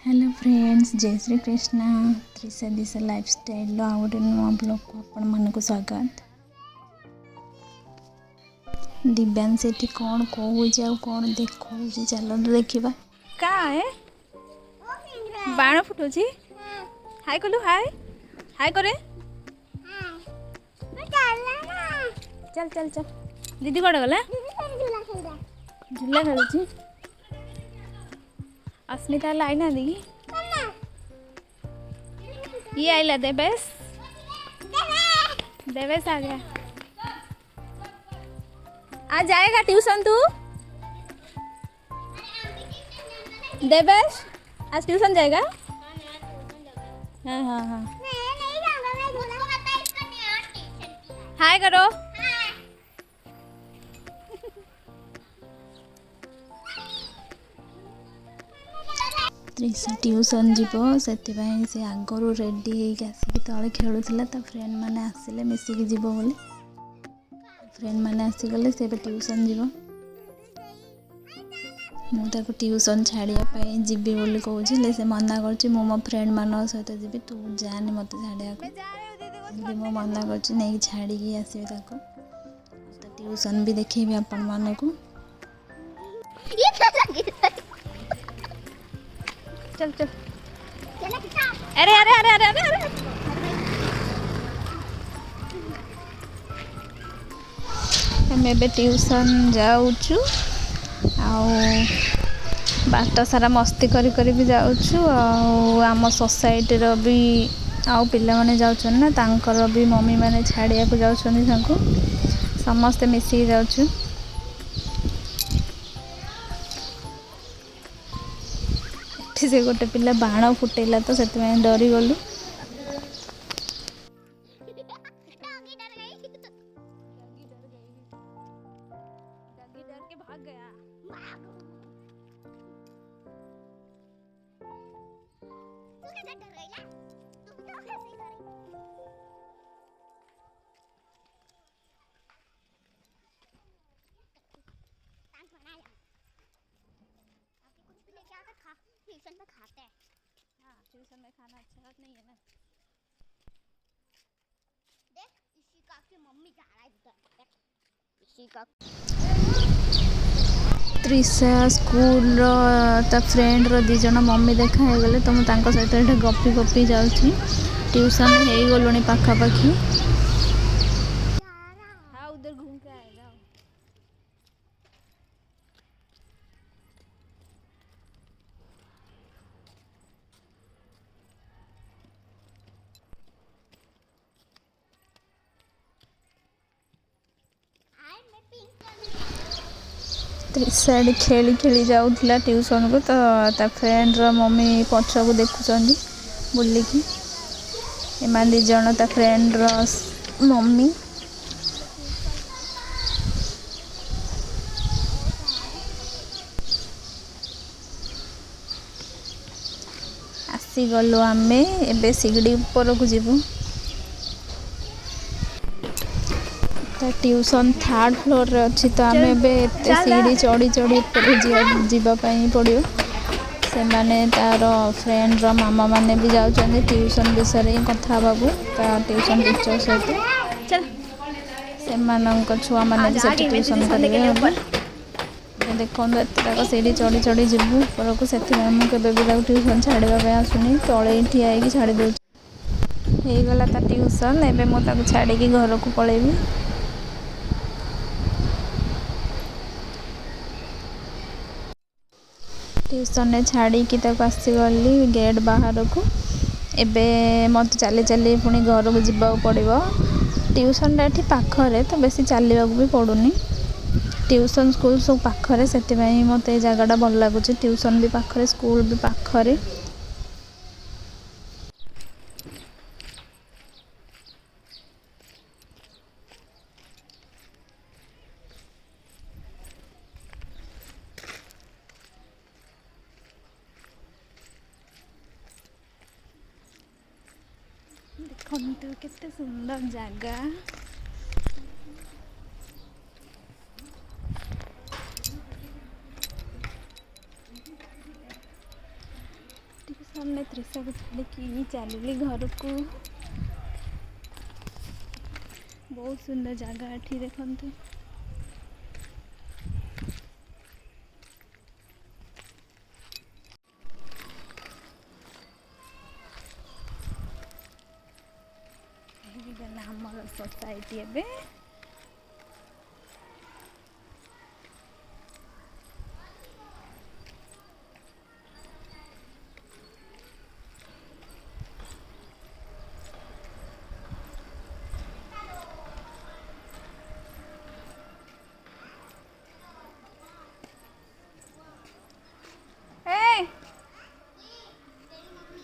Hello friends, जय श्री कृष्णा। त्रिशा दिशा lifestyle आ गोटे नुआ ब्लॉग को आपण मानक स्वागत। दिव्यांश एठी कौन कहूँ कौन देखो चलते देखा का है बाण फुटुची। हाय कलु हाय हाय करे। चल चल चल दीदी कड़े गला झूला खेलुची। अस्मिता आईना दी ये आइला देवेश देवेश आ गया। आ जाएगा ट्यूशन तू देवेश आज ट्यूशन जाएगा। हाँ हाँ हाँ हाय करो। त्रिशा ट्यूशन जीव से आगरू रेडी होगी तले खेलुला। फ्रेंड मैंने आसिले मिसिकी जीव बोली फ्रेंड मैंने आसीगले से ट्यूशन जीव। मुझे ट्यूशन छाड़ापी जीवी बोली कहूँ से मना कर मो फ्रेंड मान सहित जी तू जानी मत छाड़ा मो मना कर नहीं छाड़ी आसबे ट्यूशन भी देखेबी आपण मानक। चल चल अरे अरे अरे अरे अरे अरे हमें एबे ट्यूशन जाऊचु बाट सारा मस्ती करी करी भी जाऊचु। आम सोसाइटी रो भी आउ पिला माने जाउछन ना तांकर भी मम्मी माने छाड़िया को जाउछन तांको समस्त मिसी जाउछु। से गोटे पिला बाण फुटेला तो से डरी गलु। ट्यूशन में खाते हैं। हाँ ट्यूशन में खाना अच्छा बात नहीं है ना। देख इसी का की मम्मी जा रहा है उधर इसी का। त्रिशा स्कूल ता फ्रेंड रो दी जन मम्मी देखा हो गले तो मुझे सहित गपी गपी जाऊँ। ट्यूशन हो गलुनी पाखापाखि। हाँ उधर घूम के आएगा। त्रिशा खेली खेली जाऊला ट्यूशन को तो फ्रेंड रो मम्मी पछ को देखुं बुलिकी एम दी जन फ्रेंड रो मम्मी। आसी गलु आमे एबे सिगड़ी ऊपर को जीवु। ट्यूशन थर्ड फ्लोर रे अच्छी तो आम एते सीढ़ी चढ़ी चढ़ी ऊपर जीवाई पड़ो। से माने तार फ्रेंड रो मामा माने भी जाउछन ट्यूशन विषय रे कथा बाबू ट्यूशन टीचर सहित से मानक छुआ माने भी सेठी ट्यूशन करेंगे। देखो एतक सीढ़ी चढ़ी चढ़ी जीवु ऊपर को से मुझे भी ट्यूशन छाड़ापी आसुनी तले ठिया होगी छाड़ी दे गला ट्यूशन। एबे मुझे छाड़ी घर को पलैबी। ट्यूशन ने छाड़ी आसीगली गेट बाहर को। एबे मत चली चली पुणी घर को जावाक पड़ो। ट्यूशन ये पाखरे तो बेसी चलने भी पड़ूनी। ट्यूशन स्कूल सब पाखरे से मत जगटा भल लगुच। ट्यूशन भी पाखरे स्कूल भी पाखरे। देखो केते सुंदर जगह। हमने त्रिशा को छाड़ी चलिली घर को। बहुत सुंदर जगह एठी देखते। हमर सोसाइटी एबे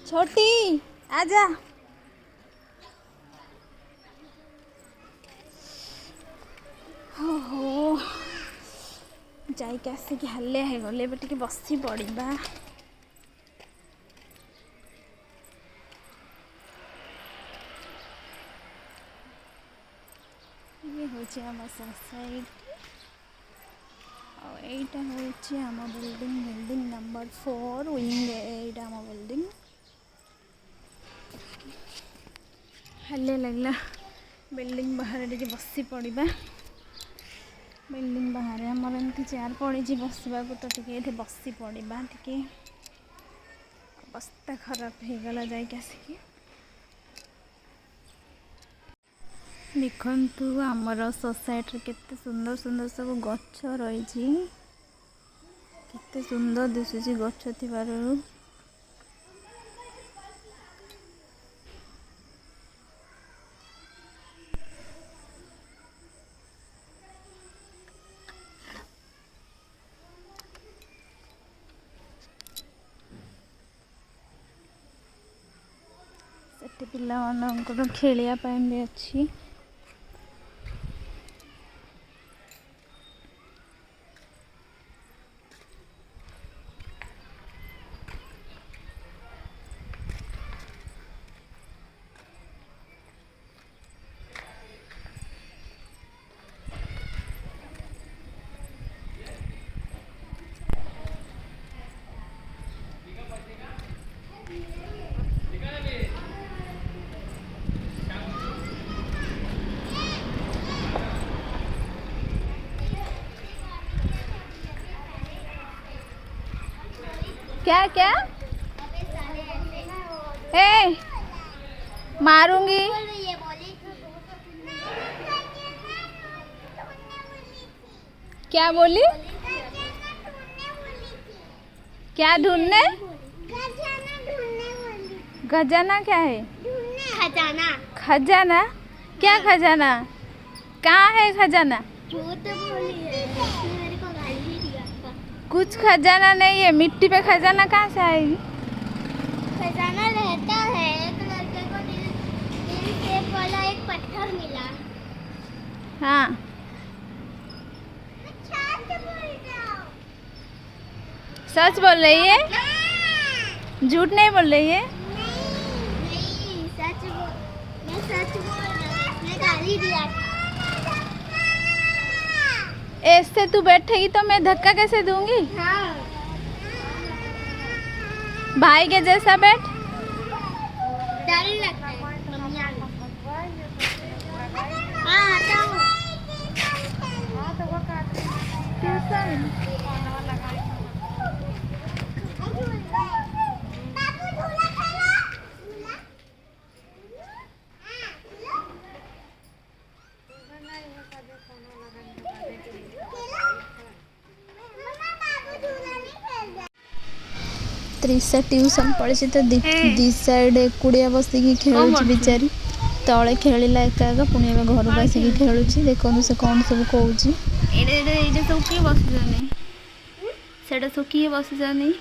छोटी आजा। हो जाइक आसिक हालिया हो गले टे बसी पड़ा। ये हूँ आम सोसाइटी आईटा हूँ आम बिल्डिंग नंबर 4 विंग एटा आम बिल्डिंग। हालिया लगला बिल्डिंग बाहर टे बसी पड़ा। बिल्डिंग बाहर आमर एमती चेयर पड़ी बसवा तो टे बसी पड़ा टे अवस्था खराब हो गला जाइक आसिक। देखु आमर सोसाइटी केते सुंदर सुंदर सब गछ रही केते सुंदर दिशुची गछ थिबारु। सेठी पिला मानकर खेलिया पाइन भी अच्छी। क्या क्या ए मारूंगी। क्या बोली? क्या ढूंढने? खजाना क्या है? खजाना। खजाना क्या खजाना? कहाँ है खजाना? झूठ बोली है, मेरे को गाली दिया था। कुछ खजाना नहीं है। मिट्टी पे खजाना कहाँ से आएगी? खजाना रहता है। एक लड़के को दिल शेप वाला एक पत्थर मिला। हाँ सच बोल रही है? झूठ नहीं बोल रही है? नहीं सच मैं सच बोल रही हूँ। उसने गाली दिया था। ऐसे तू बैठेगी तो मैं धक्का कैसे दूंगी? हाँ भाई के जैसा बैठ। डर लगता है। हाँ आता हूँ। त्रिशा ट्यूशन पढ़ी तो दी साइड एकुड़िया बसिकी खेलुची बिचारी तले खेलिला एका एका पुणी घर को आसिकी खेलुची। देखो से कौन सब कहूँ सब किए बसुनी से सब किए बसुनी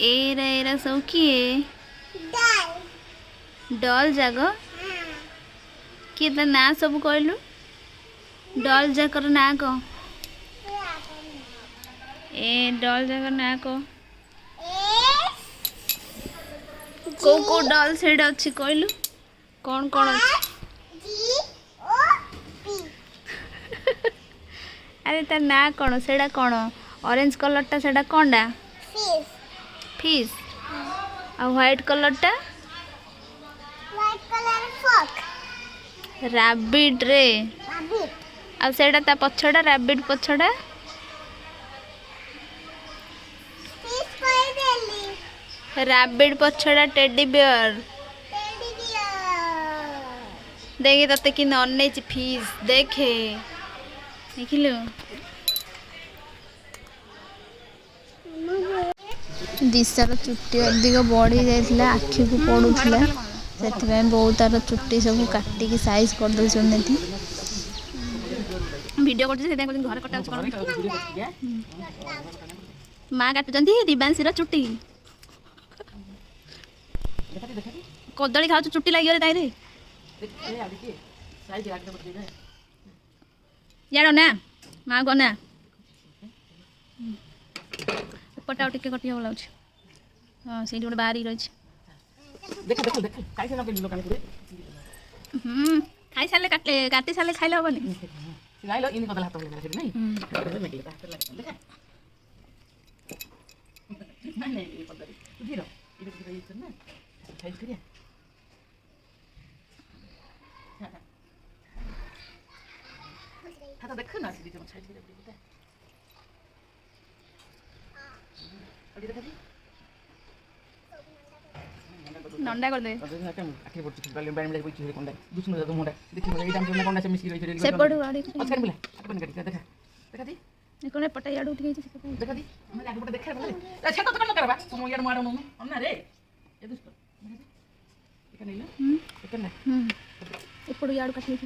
एरा सब किए डल जाग किए तो ना सब कहलु डल जाकर ना कह ए डल जाकर ना कह को डल से अच्छी कहलु कौन कौन अच्छी अरे तार ना कौन से कौन ऑरेंज कलर टा से कौन फिश आ व्हाइट कलर टा व्हाइट कलर फॉक रैबिट रे रैबिट आ सेटा ता पछड़ा रैबिट पछड़ा फिश कोई देली रैबिट पछड़ा टेडी बियर टेडी बियर देखे तते कि अनेच फिश देखे देखिलु दिशार चुट्टी अधिक बढ़ी जाइए आखि को पड़ूला से बहुत तार चुट्टी सब काटिक साइज कर दौरान वीडियो करते घर कटा माँ काटुंट दिबांशी चुट्टी कदली खाऊ चुट्टी लगे ताई यार ना माँ को ना एपटा टिके कटिया लगे हाँ से गोटे बाहरी रही खाई सारे काटी सारे खाइले हेनी नंडा कर दे से पड़ू आड़ी कोने पटा याड उठ गई एपड़ू याड काटी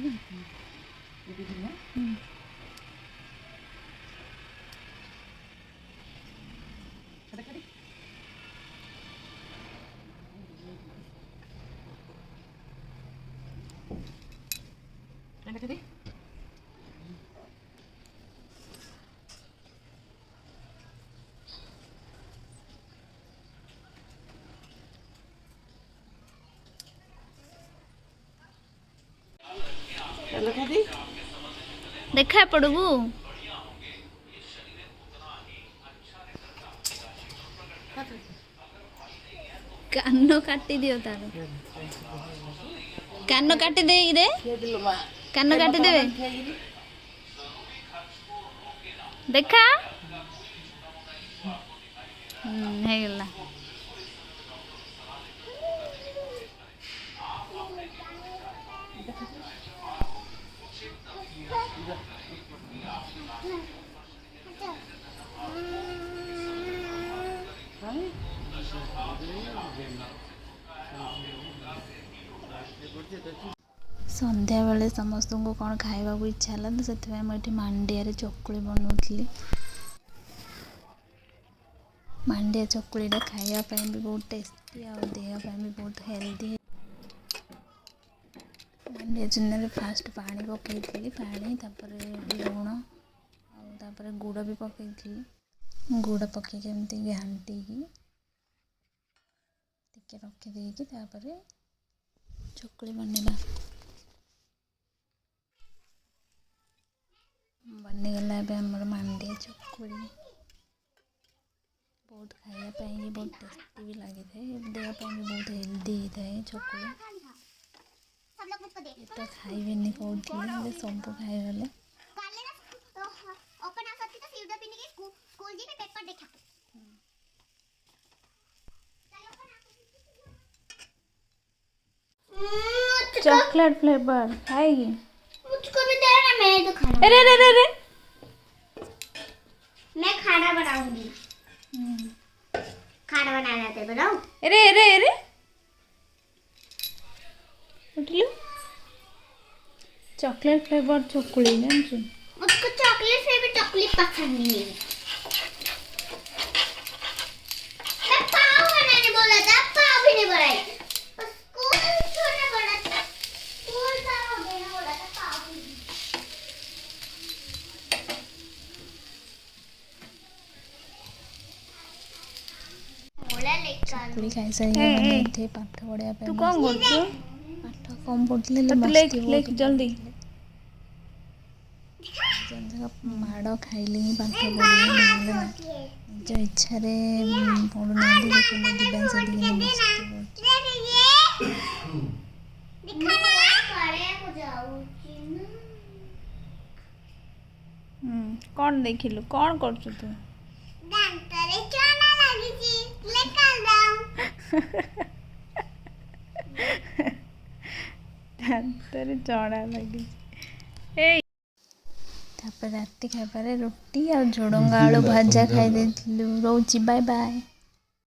देखा पड़बू कान काटी दियो तार कान काटी दे रे कान काटी देवे देखा है गला संध्या बेले समस्त को कौन खावा इच्छा है तो से मुझे मांडिया चकुली बनाऊली मांडिया चकुलीटा खावाई भी बहुत टेस्टी और देहपाई भी बहुत हेल्दी मांडिया चूना फास्ट पानी पकई पानी लुण आपर गुड़ भी पकई गुड़ पकईक एमती घाटिकी रखिदेकी चकुली बनवा बनीगला आमर मांडिया चकुली बहुत खायापाई बहुत टेस्टी भी लगी था देहपाई भी बहुत हेल्दी होता है चकुली तो खाइबेनि कहते सब खाईगले चॉकलेट फ्लेवर खाएगी मुझको भी दे ना मैं तो खाना अरे अरे अरे मैं खाना बनाऊंगी खाना बनाना आते बनाओ अरे अरे अरे उठलू चॉकलेट फ्लेवर चकुली जानछु मुझको चॉकलेट से भी चॉकलेट पसंद नहीं है मैं पाव बनाने बोला था पाव भी नहीं बनाई स्कूल छोड़ने बोला था स्कूल सारा देने बोला था पाव भी बोला लेकर चकुली खाई सारी पाठ पढ़ा तू कौन करछु पाठ कम पढ़ले लेख लेख जल्दी माड़ खाइले ही पाठ पढ़ी ना ନିଜ ଇଚ୍ଛାରେ ପଢ଼ୁନାହାନ୍ତି। ଦେଖନ୍ତୁ ଦିବ୍ୟାଂଶ ଟିକେ ମସ୍ତି କରୁଛି। କ'ଣ ଦେଖିଲୁ? କ'ଣ କରୁଛୁ ତୁ? ଦାନ୍ତରେ ଚଣା ଲାଗିଛି। ଏଇ ତାପରେ ରାତି ଖାଇବାରେ ରୁଟି ଆଉ ଝୁଡ଼ଙ୍ଗ ଆଳୁ ଭଜା ଖାଇ ଦେଇଥିଲୁ। ରହୁଛି, ବାଏ ବାଏ।